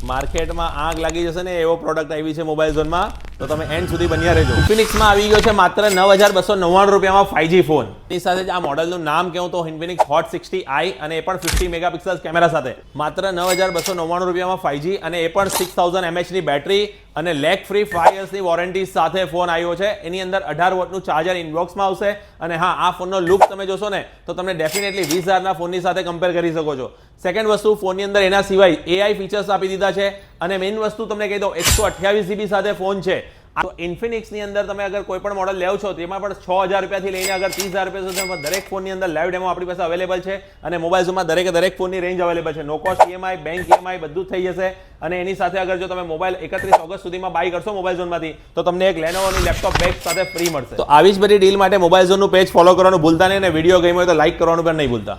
માર્કેટમાં આગ લાગી જશે ને એવો પ્રોડક્ટ આવી છે મોબાઈલ ઝોનમાં, તો તમે એન્ડ સુધી બન્યા રહેજો. ઇન્ફિનિક્સમાં આવી ગયો છે માત્ર 9,299 રૂપિયામાં 5G ફોન. એની સાથે જ આ મોડલનું નામ કહું તો ઇન્ફિનિક્સ હોટ 60i અને એ પણ 50 મેગાપિક્સલ કેમેરા સાથે માત્ર 9,299 રૂપિયામાં 5G અને એ પણ 6000 mAh ની બેટરી અને લેગ ફ્રી 5 yearsની વોરંટી સાથે ફોન આવ્યો છે. એની અંદર 18 વોટનું ચાર્જર ઇનબોક્સમાં આવશે અને હા, આ ફોનનો લુક તમે જોશો ને તો તમને ડેફિનેટલી 20,000ના ફોનની સાથે કમ્પેર કરી શકો છો. સેકન્ડ વસ્તુ, ફોનની અંદર એના સિવાય AI ફીચર્સ આપી દીધા છે અને મેઇન વસ્તુ તમને કહી દઉં, 128 GB સાથે ફોન છે. તો ઇન્ફિનિક્સની અંદર તમે અગર કોઈ પણ મોડલ લેવ છો તેમાં પણ 6,000 રૂપિયાથી લઈને અગર 30,000 રૂપિયા સુધી દરેક ફોનની અંદર લાઈવ ડેમો આપણી પાસે અવેલેબલ છે અને મોબાઈલ ઝોનમાં દરેક ફોનની રેન્જ અવેલેબલ છે. નો કોસ્ટ EMI, બેંક EMI બધું થઈ જશે અને એની સાથે અગર જો તમે મોબાઈલ 31 ઓગસ્ટ સુધીમાં બાય કરશો મોબાઈલ ઝોનમાંથી તો તમને એક લેનોવોની લેપટોપ બેગ સાથે ફ્રી મળશે. તો આવી જ બધી ડીલ માટે મોબાઈલ ઝોનનું પેજ ફોલો કરવાનું ભૂલતા નહીં અને વિડીયો ગમ્યો હોય તો લાઈક કરવાનું પણ નહીં ભૂલતા.